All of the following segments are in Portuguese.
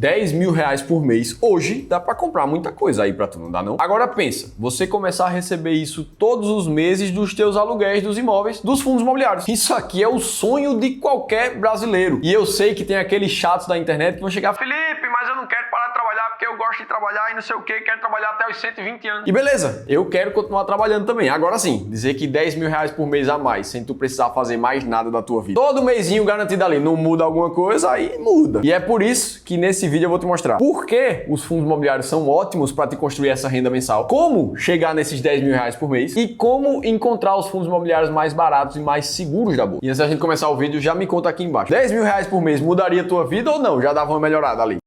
R$10.000 por mês, hoje dá pra comprar muita coisa aí pra tu, não dá não? Agora pensa, você começar a receber isso todos os meses dos teus aluguéis dos imóveis, dos fundos imobiliários. Isso aqui é o sonho de qualquer brasileiro. E eu sei que tem aqueles chatos da internet que vão chegar, Felipe, mas eu não quero parar de trabalhar porque eu gosto de trabalhar e não sei o que, quero trabalhar até os 120 anos. E beleza, eu quero continuar trabalhando também. Agora sim, dizer que R$10.000 por mês a mais, sem tu precisar fazer mais nada da tua vida. Todo mêsinho garantido ali, não muda alguma coisa, aí muda. E é por isso que nesse vídeo eu vou te mostrar por que os fundos imobiliários são ótimos para te construir essa renda mensal, como chegar nesses R$10.000 por mês e como encontrar os fundos imobiliários mais baratos e mais seguros da bolsa. E antes da gente começar o vídeo, já me conta aqui embaixo. R$10.000 por mês mudaria a tua vida ou não? Já dava uma melhorada ali?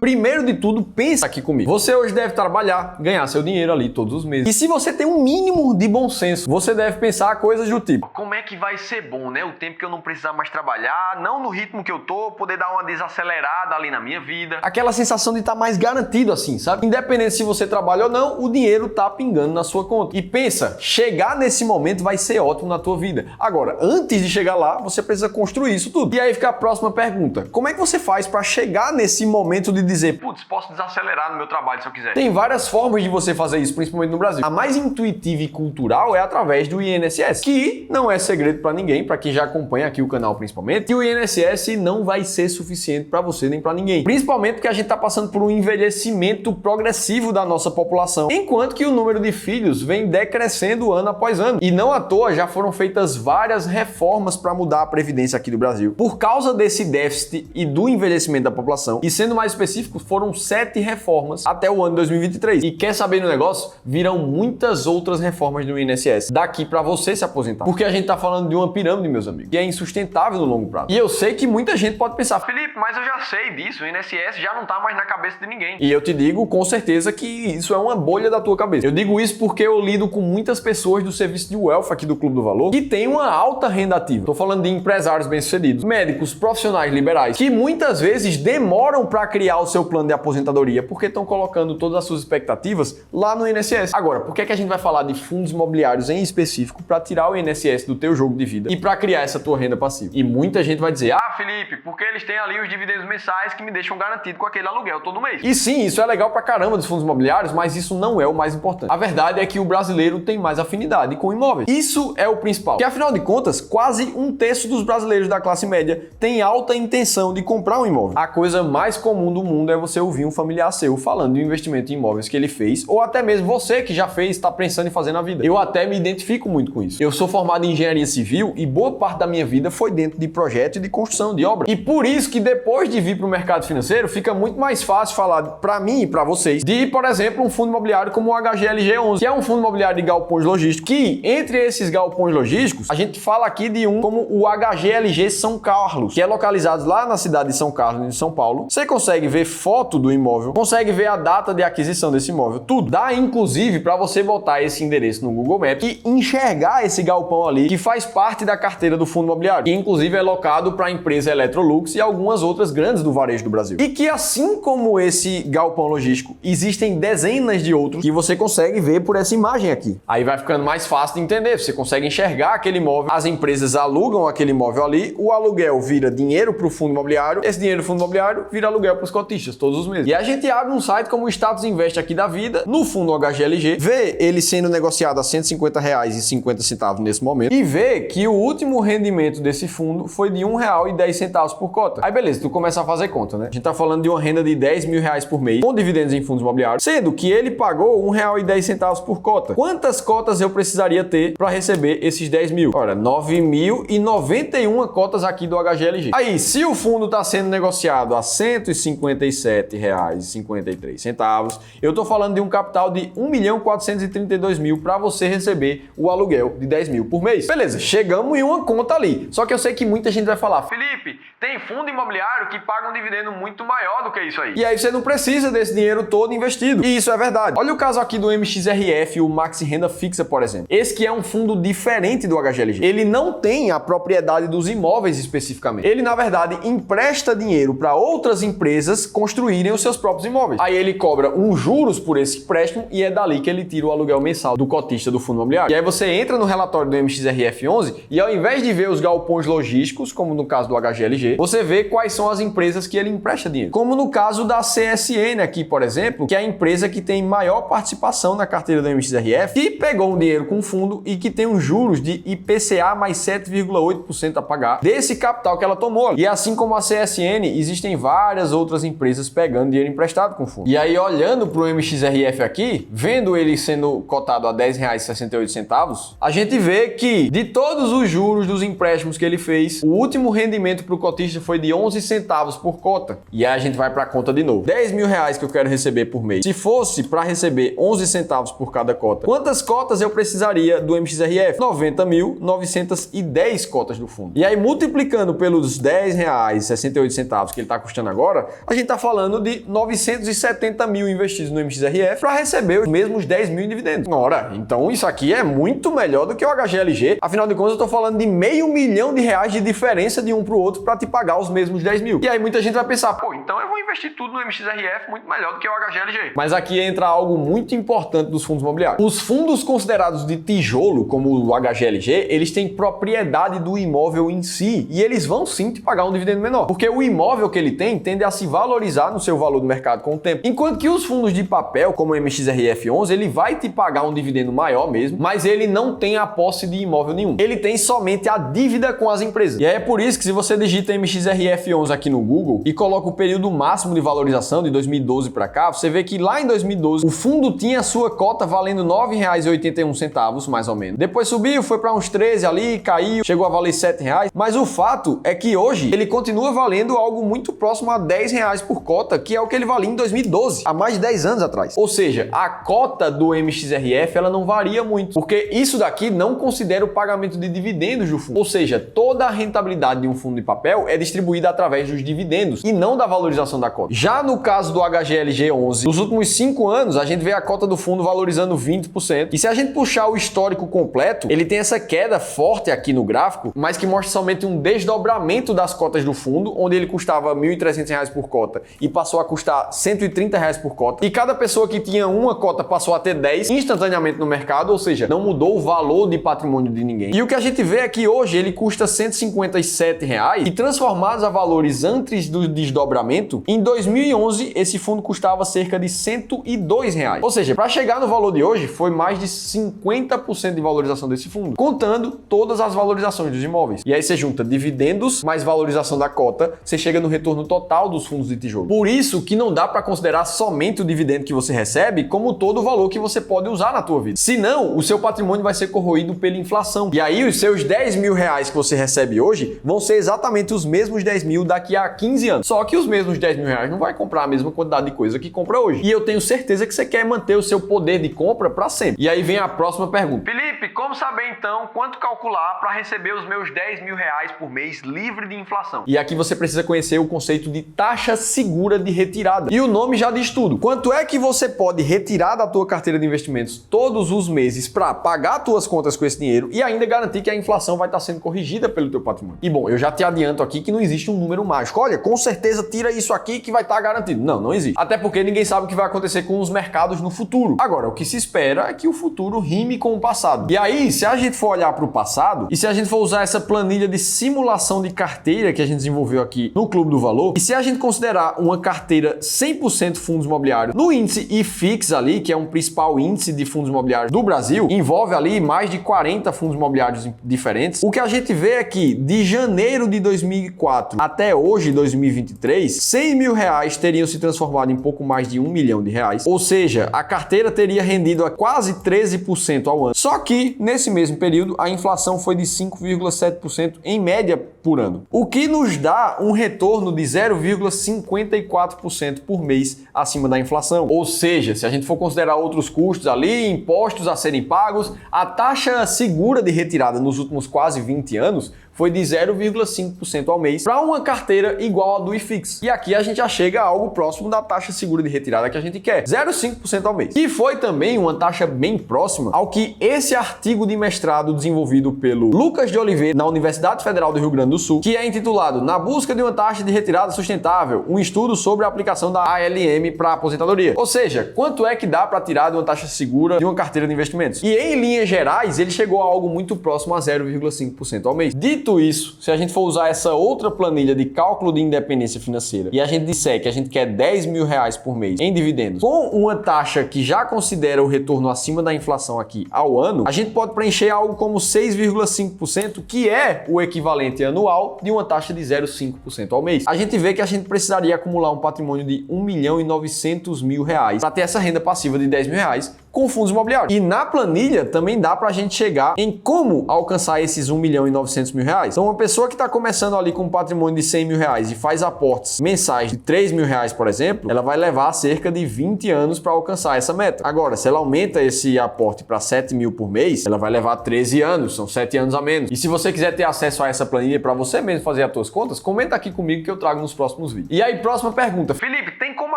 Primeiro de tudo, pensa aqui comigo. Você hoje deve trabalhar, ganhar seu dinheiro ali todos os meses. E se você tem um mínimo de bom senso, você deve pensar coisas do tipo: como é que vai ser bom, né? O tempo que eu não precisar mais trabalhar, não no ritmo que eu tô, poder dar uma desacelerada ali na minha vida. Aquela sensação de estar mais garantido assim, sabe? Independente se você trabalha ou não, o dinheiro tá pingando na sua conta. E pensa, chegar nesse momento vai ser ótimo na tua vida. Agora, antes de chegar lá, você precisa construir isso tudo. E aí fica a próxima pergunta: como é que você faz para chegar nesse momento de dizer, putz, posso desacelerar no meu trabalho se eu quiser? Tem várias formas de você fazer isso, principalmente no Brasil. A mais intuitiva e cultural é através do INSS, que não é segredo para ninguém, para quem já acompanha aqui o canal principalmente, que o INSS não vai ser suficiente para você nem para ninguém. Principalmente porque a gente está passando por um envelhecimento progressivo da nossa população, enquanto que o número de filhos vem decrescendo ano após ano. E não à toa já foram feitas várias reformas para mudar a previdência aqui do Brasil. Por causa desse déficit e do envelhecimento da população, e sendo mais específico, foram 7 reformas até o ano 2023. E quer saber do negócio? Virão muitas outras reformas do INSS daqui para você se aposentar. Porque a gente tá falando de uma pirâmide, meus amigos, que é insustentável no longo prazo. E eu sei que muita gente pode pensar, Felipe, mas eu já sei disso, o INSS já não tá mais na cabeça de ninguém. E eu te digo com certeza que isso é uma bolha da tua cabeça. Eu digo isso porque eu lido com muitas pessoas do serviço de wealth aqui do Clube do Valor que tem uma alta renda ativa. Tô falando de empresários bem-sucedidos, médicos, profissionais liberais, que muitas vezes demoram para criar o seu plano de aposentadoria porque estão colocando todas as suas expectativas lá no INSS. Agora, por que a gente vai falar de fundos imobiliários em específico para tirar o INSS do teu jogo de vida e para criar essa tua renda passiva? E muita gente vai dizer, Felipe, porque eles têm ali os dividendos mensais que me deixam garantido com aquele aluguel todo mês. E sim, isso é legal pra caramba dos fundos imobiliários, mas isso não é o mais importante. A verdade é que o brasileiro tem mais afinidade com imóveis. Isso é o principal. Que afinal de contas, quase 1/3 dos brasileiros da classe média tem alta intenção de comprar um imóvel. A coisa mais comum do mundo é você ouvir um familiar seu falando de um investimento em imóveis que ele fez, ou até mesmo você que já fez, está pensando em fazer na vida. Eu até me identifico muito com isso. Eu sou formado em engenharia civil e boa parte da minha vida foi dentro de projeto e de construção de obra. E por isso que depois de vir para o mercado financeiro, fica muito mais fácil falar para mim e para vocês de, por exemplo, um fundo imobiliário como o HGLG11, que é um fundo imobiliário de galpões logísticos, que entre esses galpões logísticos, a gente fala aqui de um como o HGLG São Carlos, que é localizado lá na cidade de São Carlos, em São Paulo. Você consegue ver foto do imóvel, consegue ver a data de aquisição desse imóvel, tudo. Dá inclusive para você botar esse endereço no Google Maps e enxergar esse galpão ali, que faz parte da carteira do fundo imobiliário, que inclusive é locado para a empresa Electrolux e algumas outras grandes do varejo do Brasil. E que assim como esse galpão logístico, existem dezenas de outros que você consegue ver por essa imagem aqui. Aí vai ficando mais fácil de entender, você consegue enxergar aquele imóvel, as empresas alugam aquele imóvel ali, o aluguel vira dinheiro para o fundo imobiliário, esse dinheiro do fundo imobiliário vira aluguel para os cotistas todos os meses. E a gente abre um site como o Status Invest aqui da vida, no fundo HGLG, vê ele sendo negociado a R$150,50 nesse momento e vê que o último rendimento desse fundo foi de R$1,10 por cota. Aí beleza, tu começa a fazer conta, né? A gente tá falando de uma renda de R$10.000 por mês com dividendos em fundos imobiliários, sendo que ele pagou R$1,10 por cota. Quantas cotas eu precisaria ter para receber esses 10 mil? Olha, 9.091 cotas aqui do HGLG. Aí, se o fundo tá sendo negociado a R$157,53, eu tô falando de um capital de 1.432.000 para você receber o aluguel de 10 mil por mês. Beleza, chegamos em uma conta ali. Só que eu sei que muita gente vai falar, Felipe, tem fundo imobiliário que paga um dividendo muito maior do que isso aí. E aí você não precisa desse dinheiro todo investido. E isso é verdade. Olha o caso aqui do MXRF, o Maxi Renda Fixa, por exemplo. Esse que é um fundo diferente do HGLG. Ele não tem a propriedade dos imóveis especificamente. Ele, na verdade, empresta dinheiro para outras empresas construírem os seus próprios imóveis. Aí ele cobra juros por esse empréstimo e é dali que ele tira o aluguel mensal do cotista do fundo imobiliário. E aí você entra no relatório do MXRF11 e ao invés de ver os galpões logísticos, como no caso do HGLG, você vê quais são as empresas que ele empresta dinheiro. Como no caso da CSN aqui, por exemplo, que é a empresa que tem maior participação na carteira do MXRF, que pegou um dinheiro com o fundo e que tem uns juros de IPCA mais 7,8% a pagar desse capital que ela tomou. E assim como a CSN, existem várias outras empresas pegando dinheiro emprestado com o fundo. E aí, olhando para o MXRF aqui, vendo ele sendo cotado a R$10,68, a gente vê que de todos os juros dos empréstimos que ele fez, o último rendimento para o cotista foi de 11 centavos por cota. E aí a gente vai para a conta de novo. R$10.000 que eu quero receber por mês. Se fosse para receber 11 centavos por cada cota, quantas cotas eu precisaria do MXRF? 90.910 cotas do fundo. E aí, multiplicando pelos R$10,68 que ele está custando agora, a gente está falando de 970 mil investidos no MXRF para receber os mesmos 10 mil em dividendos. Ora, então isso aqui é muito melhor do que o HGLG. Afinal de contas, eu estou falando de R$500 mil de diferença de um para o outro para te pagar os mesmos 10 mil. E aí muita gente vai pensar, pô, então eu vou investir tudo no MXRF muito melhor do que o HGLG. Mas aqui entra algo muito importante dos fundos imobiliários. Os fundos considerados de tijolo, como o HGLG, eles têm propriedade do imóvel em si e eles vão sim te pagar um dividendo menor, porque o imóvel que ele tem tende a se valorizar no seu valor do mercado com o tempo. Enquanto que os fundos de papel, como o MXRF11, ele vai te pagar um dividendo maior mesmo, mas ele não tem a posse de imóvel nenhum. Ele tem somente a dívida com as empresas. E aí é por isso que se você digita MXRF11 aqui no Google e coloca o período máximo de valorização de 2012 para cá, você vê que lá em 2012 o fundo tinha a sua cota valendo R$9,81, mais ou menos. Depois subiu, foi para uns 13 ali, caiu, chegou a valer R$7, mas o fato é que hoje ele continua valendo algo muito próximo a R$10 por cota, que é o que ele valia em 2012, há mais de 10 anos atrás. Ou seja, a cota do MXRF ela não varia muito, porque isso daqui não considera o pagamento de dividendos do fundo. Ou seja, toda a rentabilidade de um fundo de papel é distribuída através dos dividendos e não da valorização da cota. Já no caso do HGLG11, nos últimos 5 anos a gente vê a cota do fundo valorizando 20%. E se a gente puxar o histórico completo, ele tem essa queda forte aqui no gráfico, mas que mostra somente um desdobramento das cotas do fundo, onde ele custava R$1.300 por cota e passou a custar R$130 por cota. E cada pessoa que tinha uma cota passou a ter 10 instantaneamente no mercado, ou seja, não mudou o valor de patrimônio de ninguém. E o que a gente vê é que hoje ele custa R$157 e transformados a valores antes do desdobramento, em 2011 esse fundo custava cerca de R$102. Ou seja, para chegar no valor de hoje foi mais de 50% de valorização desse fundo, contando todas as valorizações dos imóveis. E aí você junta dividendos mais valorização da cota, você chega no retorno total dos fundos de tijolo. Por isso que não dá para considerar somente o dividendo que você recebe como todo o valor que você pode usar na tua vida. Senão, o seu patrimônio vai ser corroído pela inflação. E aí os seus R$10.000 que você recebe hoje vão ser exatamente os mesmos 10 mil daqui a 15 anos. Só que os mesmos R$10.000 não vai comprar a mesma quantidade de coisa que compra hoje. E eu tenho certeza que você quer manter o seu poder de compra para sempre. E aí vem a próxima pergunta. Felipe, como saber então quanto calcular para receber os meus R$10.000 por mês livre de inflação? E aqui você precisa conhecer o conceito de taxa segura de retirada. E o nome já diz tudo. Quanto é que você pode retirar da tua carteira de investimentos todos os meses para pagar tuas contas com esse dinheiro e ainda garantir que a inflação vai estar sendo corrigida pelo teu patrimônio? E bom, eu já te adianto aqui que não existe um número mágico. Olha, com certeza tira isso aqui que vai estar garantido. Não, não existe. Até porque ninguém sabe o que vai acontecer com os mercados no futuro. Agora, o que se espera é que o futuro rime com o passado. E aí, se a gente for olhar para o passado e se a gente for usar essa planilha de simulação de carteira que a gente desenvolveu aqui no Clube do Valor, e se a gente considerar uma carteira 100% fundos imobiliários no índice IFIX ali, que é um principal índice de fundos imobiliários do Brasil, envolve ali mais de 40 fundos imobiliários diferentes, o que a gente vê é que de janeiro de 2004 até hoje, 2023, R$100.000 teriam se transformado em pouco mais de R$1 milhão. Ou seja, a carteira teria rendido a quase 13% ao ano. Só que, nesse mesmo período, a inflação foi de 5,7% em média por ano, o que nos dá um retorno de 0,54% por mês acima da inflação. Ou seja, se a gente for considerar outros custos ali, impostos a serem pagos, a taxa segura de retirada nos últimos quase 20 anos foi de 0,5% ao mês para uma carteira igual a do IFIX. E aqui a gente já chega a algo próximo da taxa segura de retirada que a gente quer, 0,5% ao mês. E foi também uma taxa bem próxima ao que esse artigo de mestrado desenvolvido pelo Lucas de Oliveira na Universidade Federal do Rio Grande do Sul, que é intitulado Na Busca de uma Taxa de Retirada Sustentável, um estudo sobre a aplicação da ALM para aposentadoria. Ou seja, quanto é que dá para tirar de uma taxa segura de uma carteira de investimentos? E em linhas gerais, ele chegou a algo muito próximo a 0,5% ao mês. Dito isso, se a gente for usar essa outra planilha de cálculo de independência financeira e a gente disser que a gente quer 10 mil reais por mês em dividendos, com uma taxa que já considera o retorno acima da inflação aqui ao ano, a gente pode preencher algo como 6,5%, que é o equivalente anual de uma taxa de 0,5% ao mês. A gente vê que a gente precisaria acumular um patrimônio de 1.900.000 reais para ter essa renda passiva de 10 mil reais com fundos imobiliários. E na planilha também dá pra gente chegar em como alcançar esses 1.900.000 reais. Então uma pessoa que está começando ali com um patrimônio de 100 mil reais e faz aportes mensais de 3 mil reais, por exemplo, ela vai levar cerca de 20 anos para alcançar essa meta. Agora, se ela aumenta esse aporte para 7 mil por mês, ela vai levar 13 anos, são 7 anos a menos. E se você quiser ter acesso a essa planilha para você mesmo fazer as suas contas, comenta aqui comigo que eu trago nos próximos vídeos. E aí, próxima pergunta. Felipe, tem como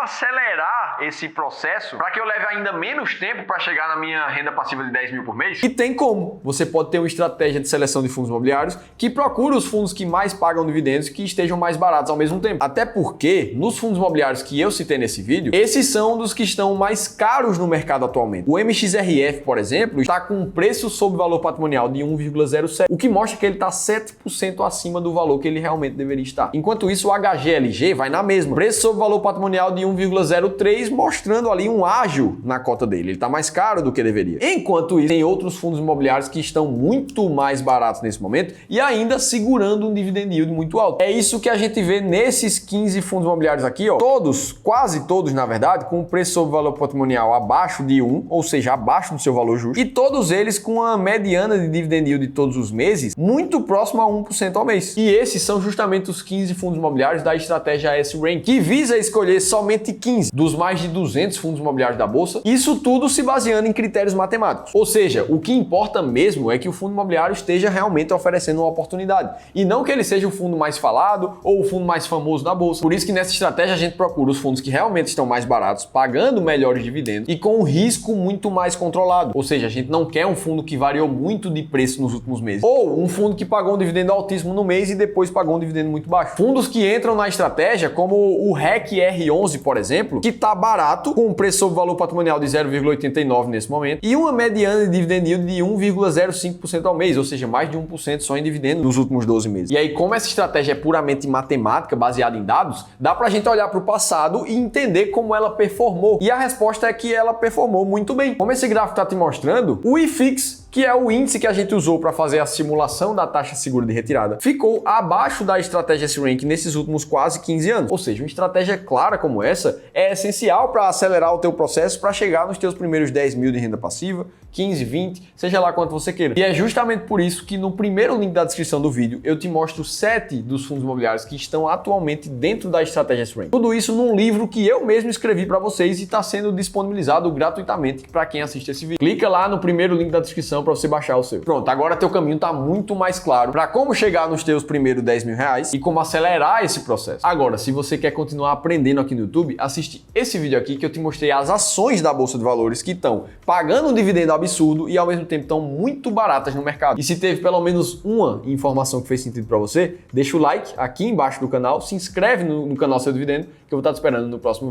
acelerar esse processo para que eu leve ainda menos tempo para chegar na minha renda passiva de 10 mil por mês? E tem como. Você pode ter uma estratégia de seleção de fundos imobiliários que procura os fundos que mais pagam dividendos e que estejam mais baratos ao mesmo tempo. Até porque, nos fundos imobiliários que eu citei nesse vídeo, esses são dos que estão mais caros no mercado atualmente. O MXRF, por exemplo, está com um preço sobre valor patrimonial de 1,07, o que mostra que ele está 7% acima do valor que ele realmente deveria estar. Enquanto isso, o HGLG vai na mesma. Preço sobre valor patrimonial de 1,03, mostrando ali um ágio na cota dele. Ele está mais caro do que deveria. Enquanto isso, tem outros fundos imobiliários que estão muito mais baratos nesse momento e ainda segurando um dividend yield muito alto. É isso que a gente vê nesses 15 fundos imobiliários aqui, ó. Todos, quase todos, na verdade, com um preço sobre valor patrimonial abaixo de 1, ou seja, abaixo do seu valor justo, e todos eles com a mediana de dividend yield de todos os meses muito próximo a 1% ao mês. E esses são justamente os 15 fundos imobiliários da estratégia S-Rank, que visa escolher somente 15 dos mais de 200 fundos imobiliários da bolsa. Isso tudo se baseando em critérios matemáticos. Ou seja, o que importa mesmo é que o fundo imobiliário esteja realmente oferecendo uma oportunidade e não que ele seja o fundo mais falado ou o fundo mais famoso da bolsa. Por isso que nessa estratégia a gente procura os fundos que realmente estão mais baratos, pagando melhores dividendos e com um risco muito mais controlado. Ou seja, a gente não quer um fundo que variou muito de preço nos últimos meses ou um fundo que pagou um dividendo altíssimo no mês e depois pagou um dividendo muito baixo. Fundos que entram na estratégia, como o REC R11, por exemplo, que está barato, com um preço sobre valor patrimonial de 0,89 nesse momento e uma mediana de dividend yield de 1,05% ao mês, ou seja, mais de 1% só em dividendo nos últimos 12 meses. E aí, como essa estratégia é puramente matemática, baseada em dados, dá pra gente olhar para o passado e entender como ela performou. E a resposta é que ela performou muito bem. Como esse gráfico está te mostrando, o IFIX, que é o índice que a gente usou para fazer a simulação da taxa segura de retirada, ficou abaixo da estratégia S-Rank nesses últimos quase 15 anos. Ou seja, uma estratégia clara como essa é essencial para acelerar o teu processo para chegar nos teus primeiros 10 mil de renda passiva, 15, 20, seja lá quanto você queira. E é justamente por isso que no primeiro link da descrição do vídeo eu te mostro 7 dos fundos imobiliários que estão atualmente dentro da estratégia S-Rank. Tudo isso num livro que eu mesmo escrevi para vocês e está sendo disponibilizado gratuitamente para quem assiste esse vídeo. Clica lá no primeiro link da descrição para você baixar o seu. Pronto, agora teu caminho está muito mais claro para como chegar nos teus primeiros 10 mil reais e como acelerar esse processo. Agora, se você quer continuar aprendendo aqui no YouTube, assiste esse vídeo aqui que eu te mostrei as ações da Bolsa de Valores que estão pagando um dividendo absurdo e ao mesmo tempo estão muito baratas no mercado. E se teve pelo menos uma informação que fez sentido para você, deixa o like aqui embaixo do canal, se inscreve no canal Seu Dividendo, que eu vou estar te esperando no próximo vídeo.